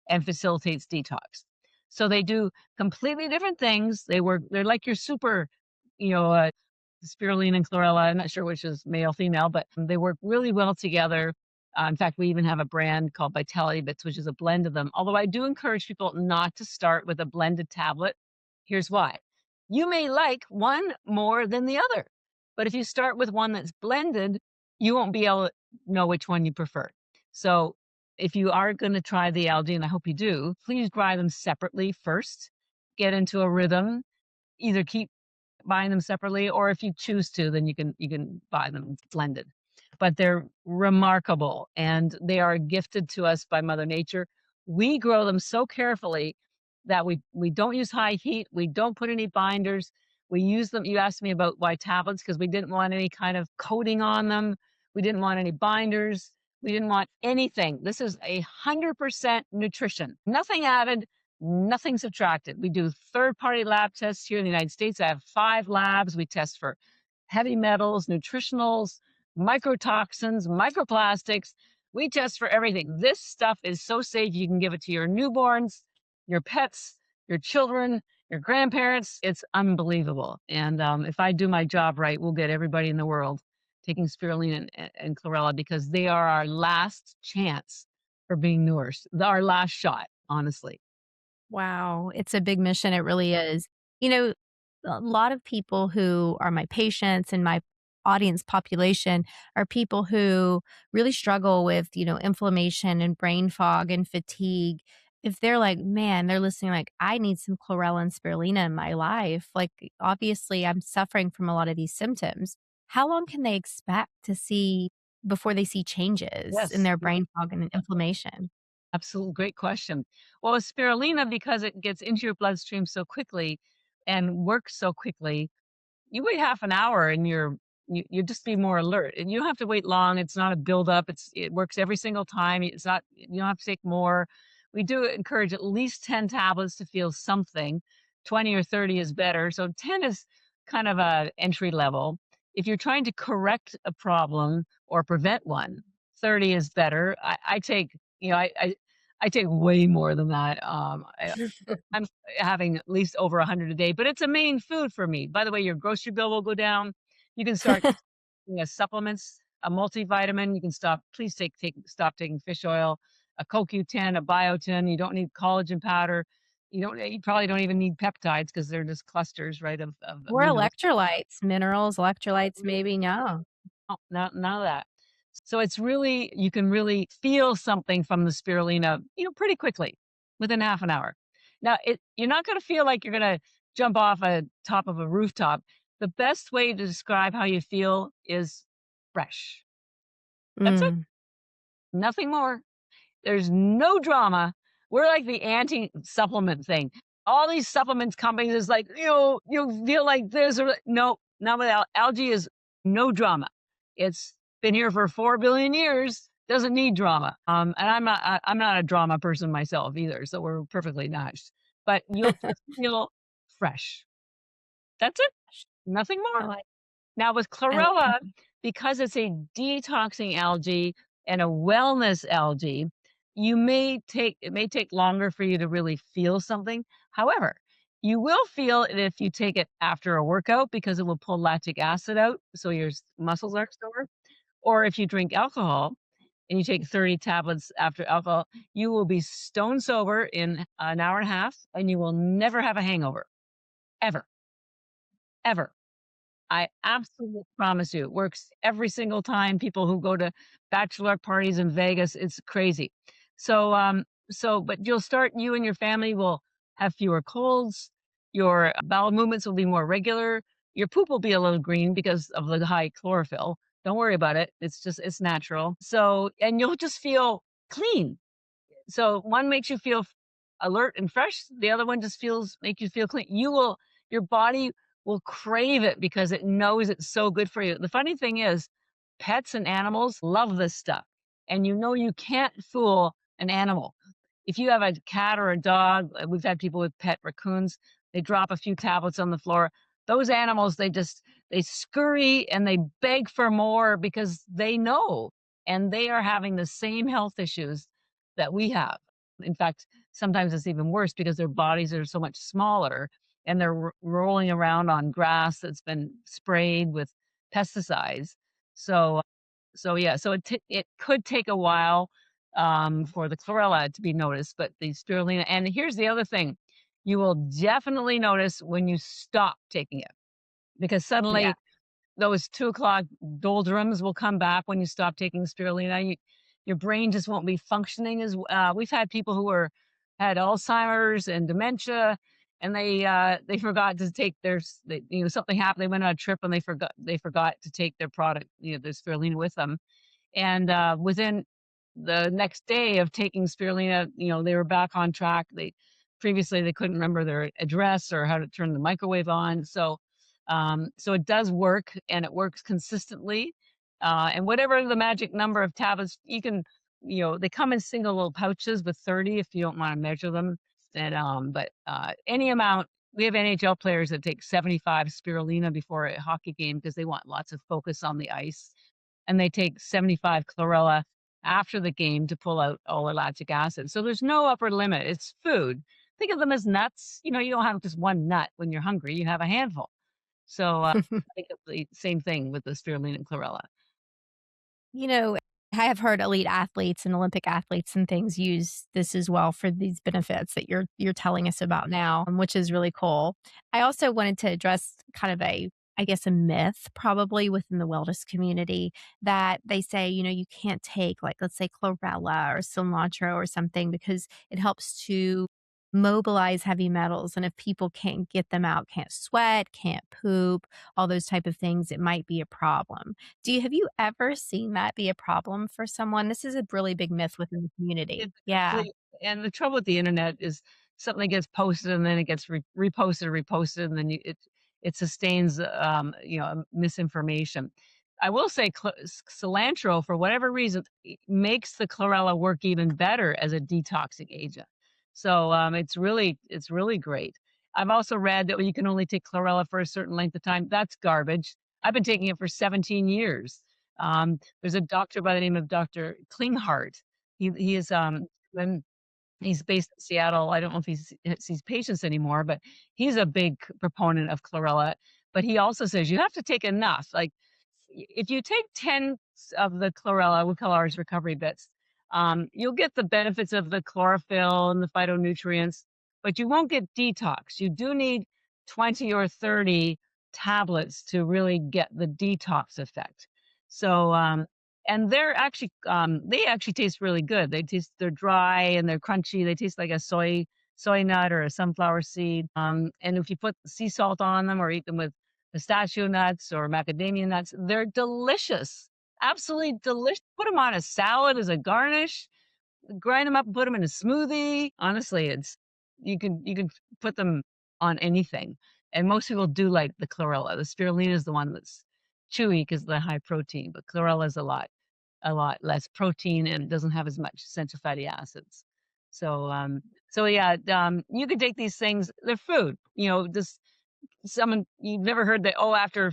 and facilitates detox. So they do completely different things. They're like your super, you know, spirulina and chlorella. I'm not sure which is male, female, but they work really well together. In fact, we even have a brand called Vitality Bits, which is a blend of them. Although I do encourage people not to start with a blended tablet. Here's why. You may like one more than the other, but if you start with one that's blended, you won't be able to know which one you prefer. So if you are going to try the algae, and I hope you do, please try them separately first. Get into a rhythm. Either keep buying them separately, or if you choose to, then you can buy them blended. But they're remarkable, and they are gifted to us by Mother Nature. We grow them so carefully that we don't use high heat, we don't put any binders. We use them. You asked me about why tablets, because we didn't want any kind of coating on them. We didn't want any binders. We didn't want anything. This is 100% nutrition. Nothing added, nothing subtracted. We do third-party lab tests here in the United States. I have 5 labs. We test for heavy metals, nutritionals, microtoxins, microplastics. We test for everything. This stuff is so safe. You can give it to your newborns, your pets, your children, your grandparents. It's unbelievable. And if I do my job right, we'll get everybody in the world taking spirulina and chlorella, because they are our last chance for being nourished, our last shot, honestly.
Wow, it's a big mission, it really is. You know, a lot of people who are my patients and my audience population are people who really struggle with, inflammation and brain fog and fatigue. If they're like, man, they're listening like, I need some chlorella and spirulina in my life. Like, obviously, I'm suffering from a lot of these symptoms. How long can they expect to see before they see changes in
Yes.
their brain fog and inflammation?
Absolutely, great question. Well, with spirulina, because it gets into your bloodstream so quickly and works so quickly, you wait half an hour and you just be more alert, and you don't have to wait long. It's not a buildup. It works every single time. It's not, you don't have to take more. We do encourage at least 10 tablets to feel something. 20 or 30 is better. So 10 is kind of a entry level. If you're trying to correct a problem or prevent one, 30 is better. I take, I take way more than that. I'm having at least over 100 a day, but it's a main food for me. By the way, your grocery bill will go down. You can start taking supplements, a multivitamin. You can stop taking fish oil, a CoQ10, a biotin. You don't need collagen powder. You probably don't even need peptides because they're just clusters, right, of
Or
amino.
electrolytes, minerals, electrolytes, maybe, no.
Oh, none of that. So it's really, you can really feel something from the spirulina, pretty quickly, within half an hour. Now, you're not going to feel like you're going to jump off a top of a rooftop. The best way to describe how you feel is fresh. That's it.
Mm.
Nothing more. There's no drama. We're like the anti-supplement thing. All these supplements companies is like, you feel like this or no, not with algae is no drama. It's been here for 4 billion years. Doesn't need drama. And I'm not a drama person myself either, so we're perfectly matched. But you'll just feel fresh. That's it. Nothing
I
more.
like
Now with
I
chlorella, because it's a detoxing algae and a wellness algae, it may take longer for you to really feel something. However, you will feel it if you take it after a workout because it will pull lactic acid out, so your muscles are sore. Or if you drink alcohol and you take 30 tablets after alcohol, you will be stone sober in an hour and a half, and you will never have a hangover, ever, ever. I absolutely promise you, it works every single time. People who go to bachelor parties in Vegas, it's crazy. So, but you and your family will have fewer colds. Your bowel movements will be more regular. Your poop will be a little green because of the high chlorophyll. Don't worry about it. It's natural. So, and you'll just feel clean. So one makes you feel alert and fresh. The other one just make you feel clean. Your body will crave it because it knows it's so good for you. The funny thing is, pets and animals love this stuff. And you can't fool an animal. If you have a cat or a dog, we've had people with pet raccoons, they drop a few tablets on the floor. Those animals, they scurry and they beg for more because they know, and they are having the same health issues that we have. In fact, sometimes it's even worse because their bodies are so much smaller and they're rolling around on grass that's been sprayed with pesticides. So, yeah, so it could take a while for the chlorella to be noticed, but the spirulina. And here's the other thing: you will definitely notice when you stop taking it, because
Yeah.
suddenly those 2 o'clock doldrums will come back when you stop taking spirulina. Your brain just won't be functioning as we've had people who had Alzheimer's and dementia, and they forgot to take something happened. They went on a trip and they forgot to take their product, their spirulina with them. And within the next day of taking spirulina, they were back on track. Previously they couldn't remember their address or how to turn the microwave on. So it does work, and it works consistently. And whatever the magic number of tablets, they come in single little pouches with 30 if you don't want to measure them. But any amount. We have NHL players that take 75 spirulina before a hockey game because they want lots of focus on the ice, and they take 75 chlorella after the game to pull out all the lactic acid. So there's no upper limit. It's food. Think of them as nuts. You don't have just one nut when you're hungry. You have a handful. So I think of the same thing with the spirulina and chlorella.
You know, I have heard elite athletes and Olympic athletes and things use this as well for these benefits that you're telling us about now, which is really cool. I also wanted to address kind of I guess, a myth probably within the wellness community that they say, you can't take, like, let's say chlorella or cilantro or something because it helps to mobilize heavy metals. And if people can't get them out, can't sweat, can't poop, all those type of things, it might be a problem. Have you ever seen that be a problem for someone? This is a really big myth within the community.
It's
Yeah.
complete and the trouble with the internet is something gets posted and then it gets reposted, reposted, and then it sustains, misinformation. I will say cilantro, for whatever reason, makes the chlorella work even better as a detoxing agent. So it's really great. I've also read that you can only take chlorella for a certain length of time. That's garbage. I've been taking it for 17 years. There's a doctor by the name of Dr. Klinghardt. He is when he's based in Seattle. I don't know if he sees patients anymore, but he's a big proponent of chlorella. But he also says you have to take enough. Like if you take 10 of the chlorella, we call ours recovery bits, you'll get the benefits of the chlorophyll and the phytonutrients, but you won't get detox. You do need 20 or 30 tablets to really get the detox effect. So, and they actually taste really good. They're dry and they're crunchy. They taste like a soy nut or a sunflower seed. And if you put sea salt on them or eat them with pistachio nuts or macadamia nuts, they're delicious. Absolutely delicious. Put them on a salad as a garnish, grind them up and put them in a smoothie. Honestly, you can put them on anything. And most people do like the chlorella. The spirulina is the one that's chewy because the high protein, but chlorella is a lot less protein and doesn't have as much essential fatty acids. So yeah, you could take these things. They're food. Just someone you've never heard that, oh, after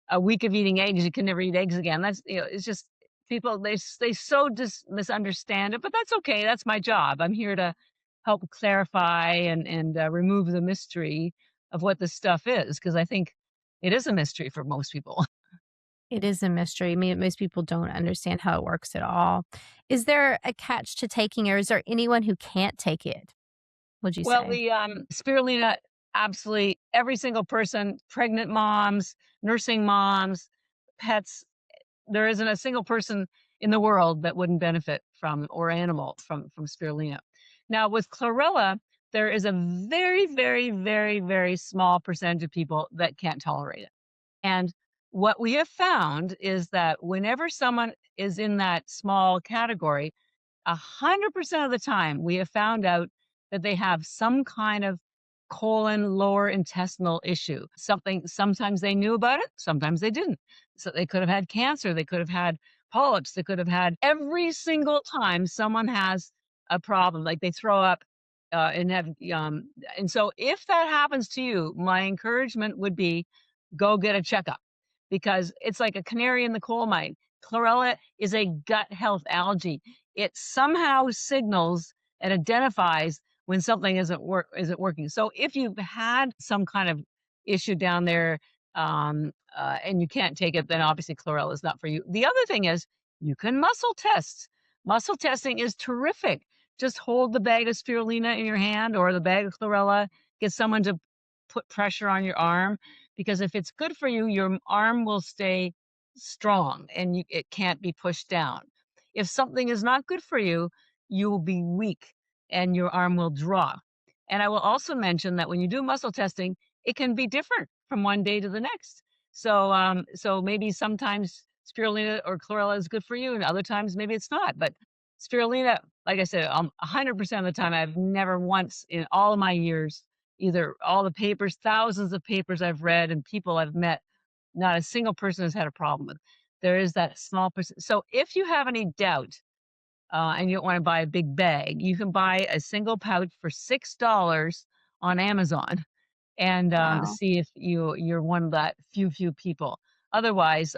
a week of eating eggs you can never eat eggs again. That's it's just people, they so misunderstand it, but that's okay. That's my job. I'm here to help clarify and remove the mystery of what this stuff is, because I think it is a mystery for most people.
It is a mystery. I mean, most people don't understand how it works at all. Is there a catch to taking, or is there anyone who can't take it, would you
Well,
say?
the spirulina, absolutely every single person, pregnant moms, nursing moms, pets, there isn't a single person in the world that wouldn't benefit from, or animal from spirulina. Now with chlorella, there is a very, very, very, very small percentage of people that can't tolerate it. And what we have found is that whenever someone is in that small category, 100% of the time, we have found out that they have some kind of colon lower intestinal issue. Something sometimes they knew about it, sometimes they didn't. So they could have had cancer, they could have had polyps, they could have had every single time someone has a problem, like they throw up and have and so if that happens to you, my encouragement would be go get a checkup because it's like a canary in the coal mine. Chlorella is a gut health algae. It somehow signals and identifies when something isn't working. So if you've had some kind of issue down there and you can't take it, then obviously chlorella is not for you. The other thing is you can muscle test. Muscle testing is terrific. Just hold the bag of spirulina in your hand or the bag of chlorella. Get someone to put pressure on your arm because if it's good for you, your arm will stay strong and it can't be pushed down. If something is not good for you, you will be weak and your arm will drop. And I will also mention that when you do muscle testing, it can be different from one day to the next. So maybe sometimes spirulina or chlorella is good for you, and other times maybe it's not. But spirulina, like I said, 100% of the time, I've never once in all of my years, either all the papers, thousands of papers I've read, and people I've met, not a single person has had a problem with. There is that small percent. So if you have any doubt and you don't want to buy a big bag, you can buy a single pouch for $6 on Amazon and
Wow.
see if you're one of that few people. Otherwise,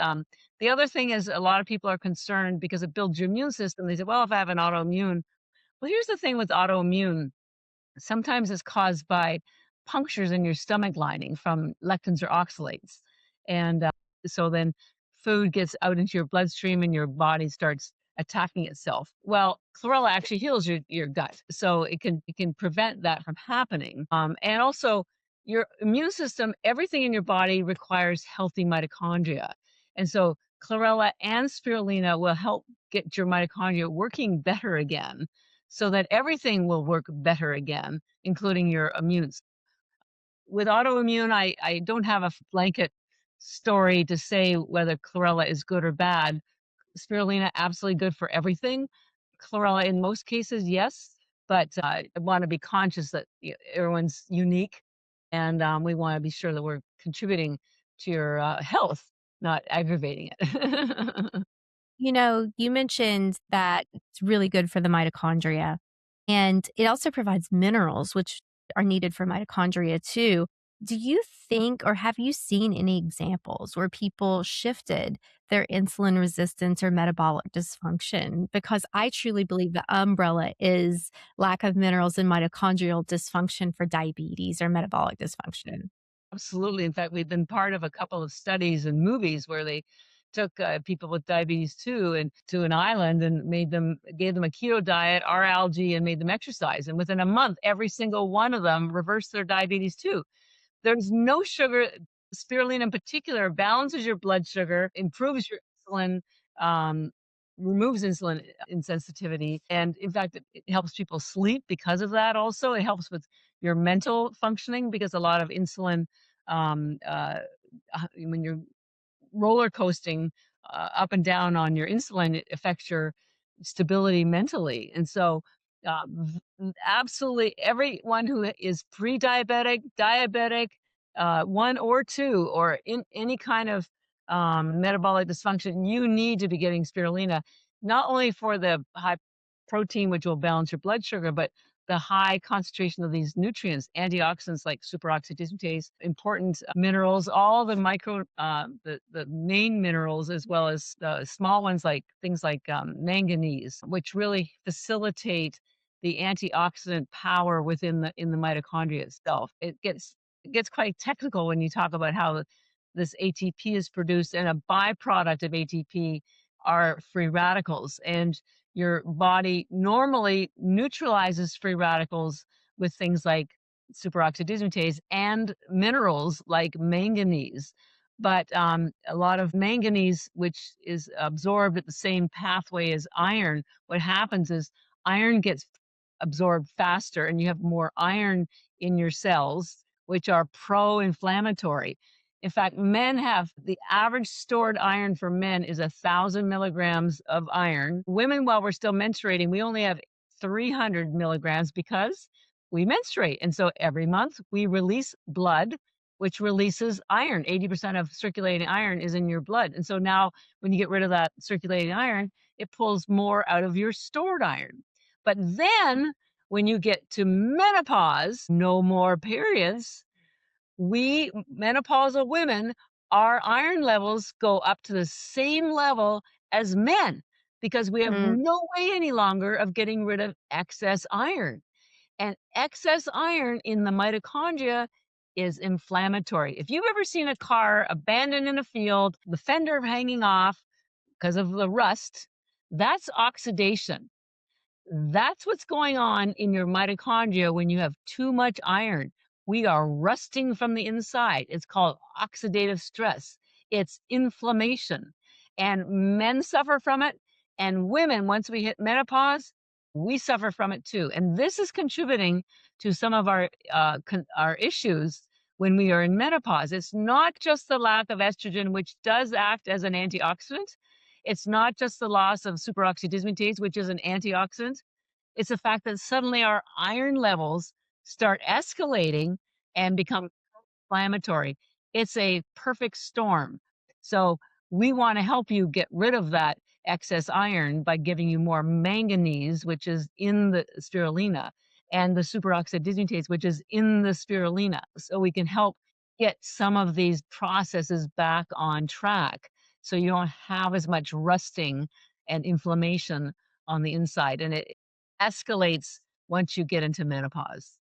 the other thing is a lot of people are concerned because it builds your immune system. They say, well, if I have an autoimmune, well, here's the thing with autoimmune. Sometimes it's caused by punctures in your stomach lining from lectins or oxalates. And so then food gets out into your bloodstream and your body starts attacking itself. Well, chlorella actually heals your gut. So it can prevent that from happening. And also your immune system, everything in your body requires healthy mitochondria. And so chlorella and spirulina will help get your mitochondria working better again so that everything will work better again, including your immune. With autoimmune, I don't have a blanket story to say whether chlorella is good or bad. Spirulina, absolutely good for everything. Chlorella, in most cases, yes, but I want to be conscious that everyone's unique, and we want to be sure that we're contributing to your health, not aggravating it.
You mentioned that it's really good for the mitochondria, and it also provides minerals, which are needed for mitochondria too. Do you think, or have you seen any examples where people shifted their insulin resistance or metabolic dysfunction? Because I truly believe the umbrella is lack of minerals and mitochondrial dysfunction for diabetes or metabolic dysfunction.
Absolutely. In fact, we've been part of a couple of studies and movies where they took people with diabetes too and to an island and gave them a keto diet, our algae, and made them exercise. And within a month, every single one of them reversed their diabetes too. There's no sugar. Spirulina in particular balances your blood sugar, improves your insulin, um, removes insulin insensitivity, and in fact, it helps people sleep because of that. Also, it helps with your mental functioning because a lot of insulin, um, uh, when you're roller coasting up and down on your insulin, it affects your stability mentally. And so, absolutely everyone who is pre-diabetic, diabetic, one or two, or in any kind of metabolic dysfunction, you need to be getting spirulina, not only for the high protein, which will balance your blood sugar, but the high concentration of these nutrients, antioxidants like superoxide dismutase, important minerals, all the the main minerals, as well as the small ones like things like manganese, which really facilitate the antioxidant power within in the mitochondria itself. It gets quite technical when you talk about how this ATP is produced, and a byproduct of ATP are free radicals. And your body normally neutralizes free radicals with things like superoxide dismutase and minerals like manganese. But a lot of manganese, which is absorbed at the same pathway as iron, what happens is iron gets absorbed faster and you have more iron in your cells, which are pro inflammatory. In fact, men have the average stored iron for men is 1,000 milligrams of iron. Women, while we're still menstruating, we only have 300 milligrams because we menstruate. And so every month we release blood, which releases iron. 80% of circulating iron is in your blood. And so now when you get rid of that circulating iron, it pulls more out of your stored iron. But then when you get to menopause, no more periods, we menopausal women, our iron levels go up to the same level as men because we have
Mm.
no way any longer of getting rid of excess iron. And excess iron in the mitochondria is inflammatory. If you've ever seen a car abandoned in a field, the fender hanging off because of the rust, that's oxidation. That's what's going on in your mitochondria when you have too much iron. We are rusting from the inside. It's called oxidative stress. It's inflammation. And men suffer from it. And women, once we hit menopause, we suffer from it too. And this is contributing to some of our issues when we are in menopause. It's not just the lack of estrogen, which does act as an antioxidant. It's not just the loss of superoxide dismutase, which is an antioxidant. It's the fact that suddenly our iron levels start escalating and become inflammatory. It's a perfect storm. So we want to help you get rid of that excess iron by giving you more manganese, which is in the spirulina, and the superoxide dismutase, which is in the spirulina. So we can help get some of these processes back on track so you don't have as much rusting and inflammation on the inside. And it escalates once you get into menopause.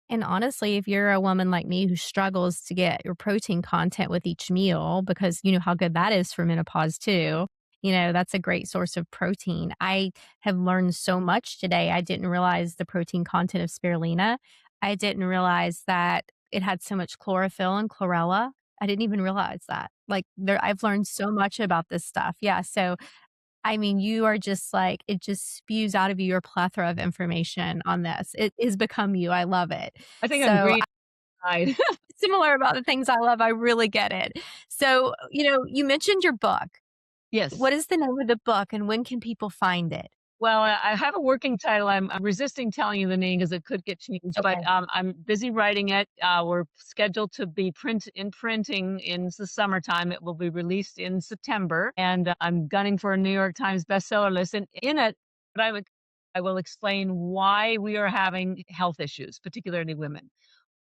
And honestly, if you're a woman like me who struggles to get your protein content with each meal, because you know how good that is for menopause too, that's a great source of protein. I have learned so much today. I didn't realize the protein content of spirulina. I didn't realize that it had so much chlorophyll and chlorella. I didn't even realize that. Like there, I've learned so much about this stuff. Yeah. So I mean, you are just like, it just spews out of you your plethora of information on this. It has become you. I love it.
I think on
So
green side.
similar about the things I love. I really get it. So, you mentioned your book.
Yes.
What is the name of the book and when can people find it?
Well, I have a working title. I'm resisting telling you the name because it could get changed, but
Okay.
I'm busy writing it. We're scheduled to be printing in the summertime. It will be released in September, and I'm gunning for a New York Times bestseller list. And in it, but I will explain why we are having health issues, particularly women.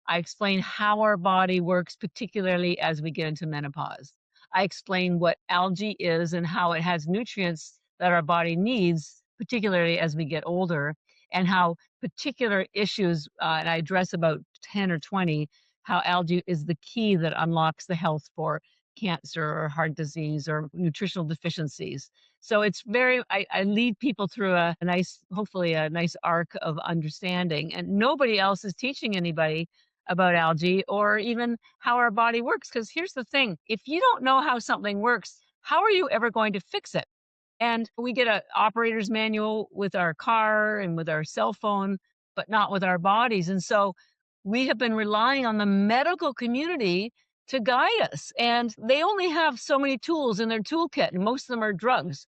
I explain how our body works, particularly as we get into menopause. I explain what algae is and how it has nutrients that our body needs, particularly as we get older, and how particular issues, and I address about 10 or 20, how algae is the key that unlocks the health for cancer or heart disease or nutritional deficiencies. So it's I lead people through a nice, hopefully a nice arc of understanding, and nobody else is teaching anybody about algae or even how our body works. Because here's the thing, if you don't know how something works, how are you ever going to fix it? And we get an operator's manual with our car and with our cell phone, but not with our bodies. And so we have been relying on the medical community to guide us. And they only have so many tools in their toolkit, and most of them are drugs.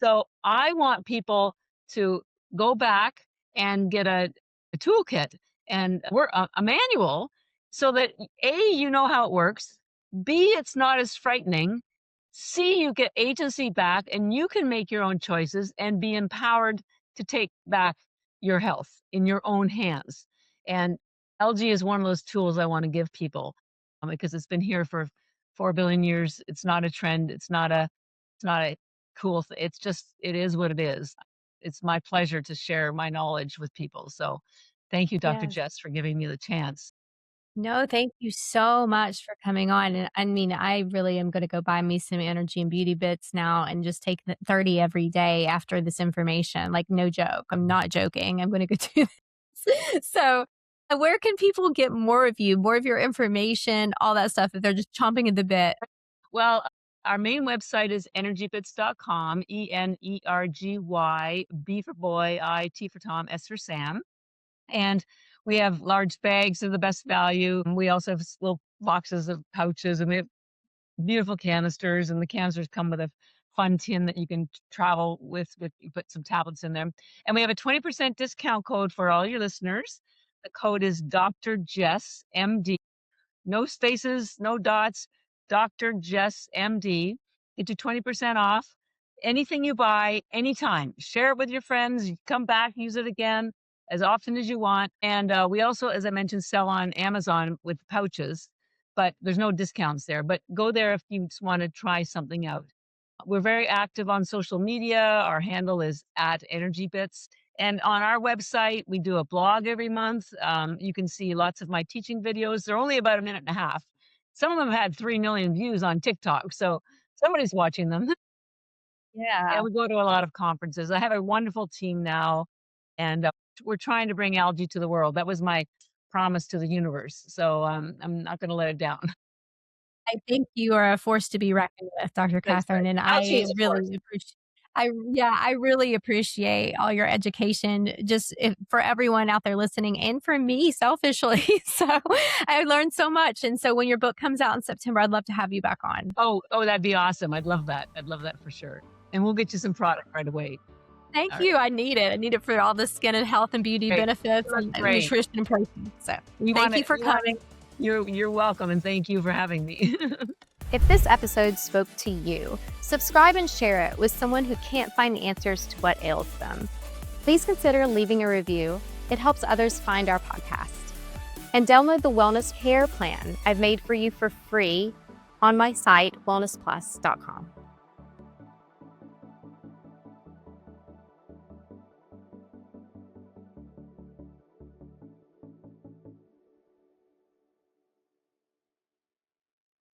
So I want people to go back and get a toolkit and a manual so that A, you know how it works, B, it's not as frightening, C, you get agency back and you can make your own choices and be empowered to take back your health in your own hands. And LG is one of those tools I want to give people because it's been here for 4 billion years. It's not a trend. It's not a cool thing. It's just, it is what it is. It's my pleasure to share my knowledge with people. So thank you, Dr.
Yes.
Jess, for giving me the chance.
No, thank you so much for coming on. And I mean, I really am going to go buy me some energy and beauty bits now and just take the 30 every day after this information. Like, no joke. I'm not joking. I'm going to go do this. So, where can people get more of you, more of your information, all that stuff if they're just chomping at the bit?
Well, our main website is energybits.com, ENERGY, B for boy, IT for Tom, S for Sam. And we have large bags of the best value. We also have little boxes of pouches, and we have beautiful canisters, and the canisters come with a fun tin that you can travel with. You put some tablets in them. And we have a 20% discount code for all your listeners. The code is drjessmd. No spaces, no dots. drjessmd. Get you 20% off anything you buy anytime. Share it with your friends. You come back, use it again as often as you want. And we also, as I mentioned, sell on Amazon with pouches, but there's no discounts there. But go there if you just want to try something out. We're very active on social media. Our handle is @EnergyBits. And on our website, we do a blog every month. You can see lots of my teaching videos. They're only about a minute and a half. Some of them had 3 million views on TikTok. So somebody's watching them.
Yeah.
And we go to a lot of conferences. I have a wonderful team now, and we're trying to bring algae to the world. That was my promise to the universe. So I'm not going to let it down.
I think you are a force to be reckoned with, Dr.
That's
Catherine,
right.
and
Algae
I
is a
really
force.
appreciate. I really appreciate all your education, just for everyone out there listening, and for me selfishly. So I learned so much, and so when your book comes out in September, I'd love to have you back on.
Oh, that'd be awesome. I'd love that. I'd love that for sure. And we'll get you some product right away.
Thank
All
you. I need it. I need it for all the skin and health and beauty
Great.
benefits
That's
and
great.
nutrition and protein. So
We
thank
wanna-
you for
we wanna-
coming.
You're welcome, and thank you for having me.
If this episode spoke to you, subscribe and share it with someone who can't find answers to what ails them. Please consider leaving a review. It helps others find our podcast. And download the Wellness Care Plan I've made for you for free on my site, wellnessplus.com.